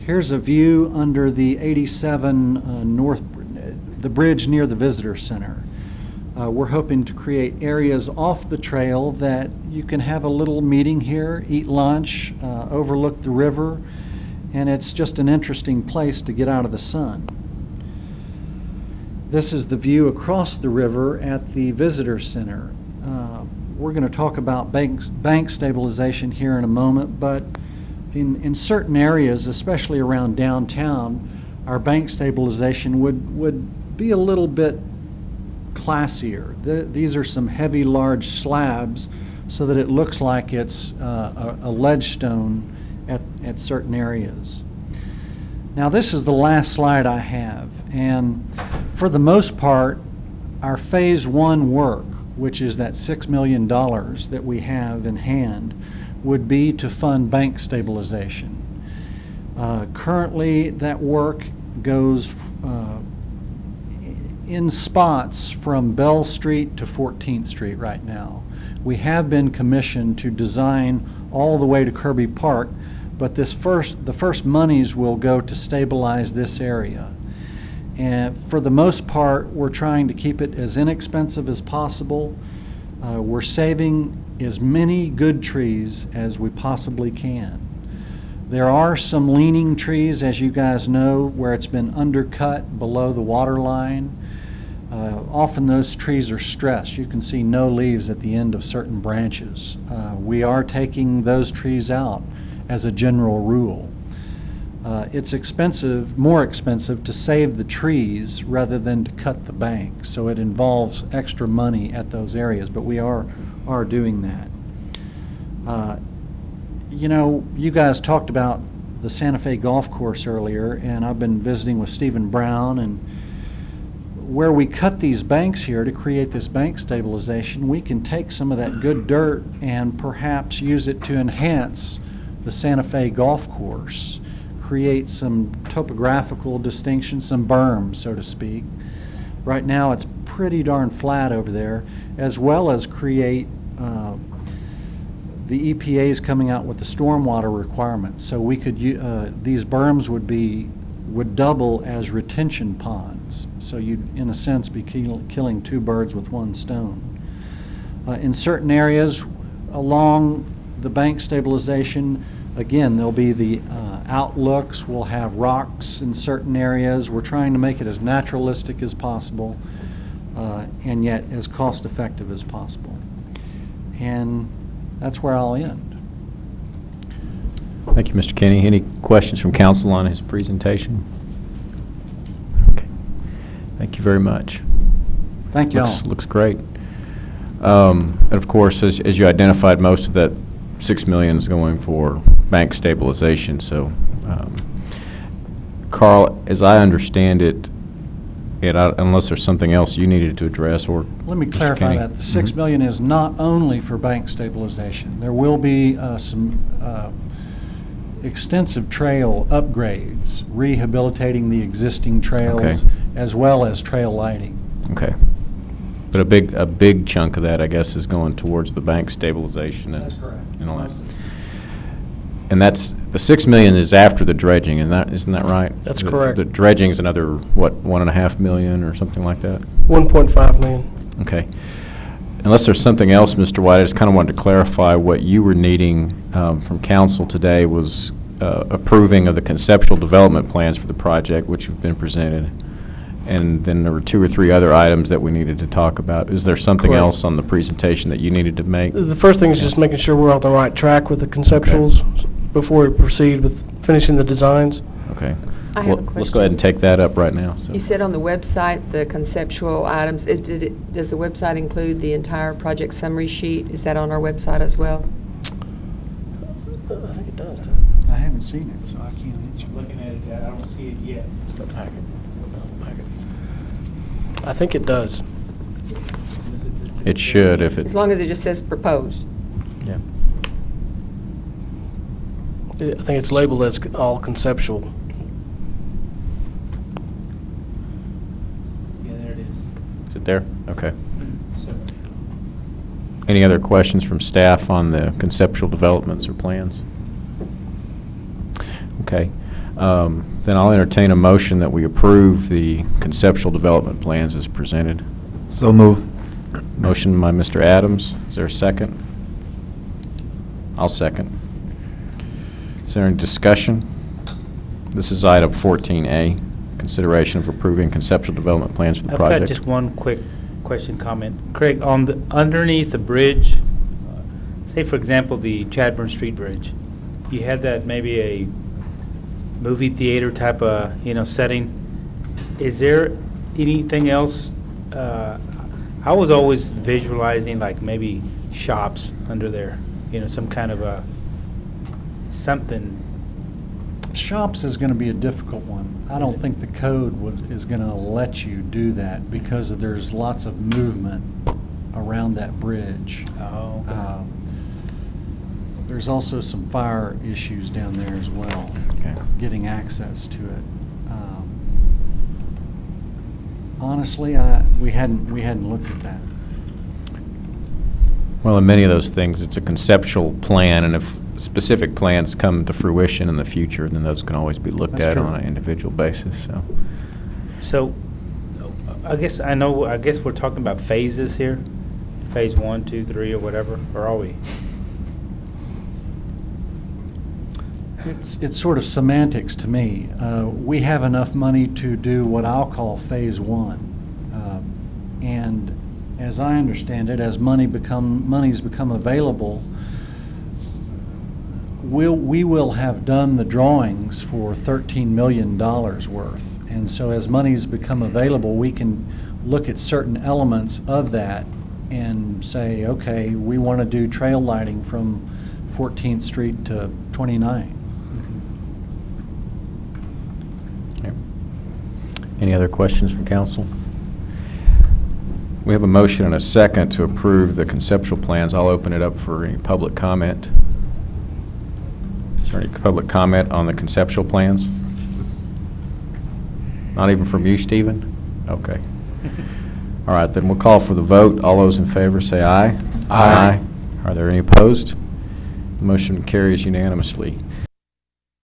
Here's a view under the 87 north, the bridge near the visitor center. We're hoping to create areas off the trail that you can have a little meeting here, eat lunch, overlook the river, and it's just an interesting place to get out of the sun. This is the view across the river at the visitor center. We're going to talk about bank stabilization here in a moment, but in certain areas, especially around downtown, our bank stabilization would be a little bit classier. These are some heavy, large slabs so that it looks like it's a ledge stone at certain areas. Now, this is the last slide I have, and for the most part, our phase one work, which is that $6 million that we have in hand, would be to fund bank stabilization. Currently, that work goes in spots from Bell Street to 14th Street right now. We have been commissioned to design all the way to Kirby Park, but the first monies will go to stabilize this area. And for the most part, we're trying to keep it as inexpensive as possible. We're saving as many good trees as we possibly can. There are some leaning trees, as you guys know, where it's been undercut below the water line. Often those trees are stressed. You can see no leaves at the end of certain branches. We are taking those trees out as a general rule. It's expensive, more expensive to save the trees rather than to cut the bank. So it involves extra money at those areas, but we are doing that. You know, you guys talked about the Santa Fe Golf Course earlier, and I've been visiting with Stephen Brown, and where we cut these banks here to create this bank stabilization, we can take some of that good dirt and perhaps use it to enhance the Santa Fe Golf Course, create some topographical distinction, some berms, so to speak. Right now it's pretty darn flat over there, as well as create the EPA's coming out with the stormwater requirements. So we could these berms would double as retention ponds. So you'd, in a sense, be killing two birds with one stone. In certain areas along the bank stabilization, again, there'll be the outlooks. We'll have rocks in certain areas. We're trying to make it as naturalistic as possible and yet as cost-effective as possible. And that's where I'll end. Thank you, Mr. Kinney. Any questions from council on his presentation? Okay. Thank you very much. Thank you all. Looks great. And of course, as you identified, most of that $6 million is going for bank stabilization. So, Carl, as I understand it, unless there's something else you needed to address, or let me clarify that the $6 million is not only for bank stabilization. There will be some extensive trail upgrades, rehabilitating the existing trails, as well as trail lighting. Okay. But a big chunk of that, I guess, is going towards the bank stabilization. That's correct. And all that. And that's the $6 million is after the dredging, isn't that right? That's correct. The dredging is another, what, $1.5 million or something like that? $1.5 million. Okay. Unless there's something else, Mr. White, I just kind of wanted to clarify what you were needing from council today was approving of the conceptual development plans for the project, which have been presented. And then there were 2 or 3 other items that we needed to talk about. Is there something else on the presentation that you needed to make? The first thing is just making sure we're on the right track with the conceptuals before we proceed with finishing the designs. Okay. I have a question. Let's go ahead and take that up right now. So. You said on the website the conceptual items. Does the website include the entire project summary sheet? Is that on our website as well? I think it does. I haven't seen it, so I can't answer. Looking at it, I don't see it yet. The packet. I think it does. It should if it. As long as it just says proposed. Yeah. I think it's labeled as all conceptual. Yeah, there it is. Is it there? Okay. Any other questions from staff on the conceptual developments or plans? Okay. Then I'll entertain a motion that we approve the conceptual development plans as presented. So move. Motion by Mr. Adams. Is there a second? I'll second. Is there any discussion? This is item 14A, consideration of approving conceptual development plans for the I've project. got just one quick question, comment. Craig, on the, underneath the bridge, say for example, the Chadburn Street Bridge, you have that maybe a movie theater type of, setting. Is there anything else? I was always visualizing like maybe shops under there, some kind of a, something. Shops is going to be a difficult one. I don't think the code is going to let you do that because there's lots of movement around that bridge. Oh, okay. There's also some fire issues down there as well, Okay. getting access to it. Honestly, we hadn't looked at that. Well, in many of those things, it's a conceptual plan, and if specific plans come to fruition in the future, then those can always be looked That's at true. on an individual basis, so. So, I guess we're talking about phases here, phase 1, 2, 3, or whatever, or are we? It's sort of semantics to me. We have enough money to do what I'll call phase 1. And as I understand it, as monies become available, we will have done the drawings for $13 million worth. And so as monies become available, we can look at certain elements of that and say, okay, we want to do trail lighting from 14th Street to 29th. Any other questions from council? We have a motion and a second to approve the conceptual plans. I'll open it up for any public comment. Is there any public comment on the conceptual plans? Not even from you, Stephen? Okay. All right, then we'll call for the vote. All those in favor say aye. Aye. Are there any opposed? The motion carries unanimously.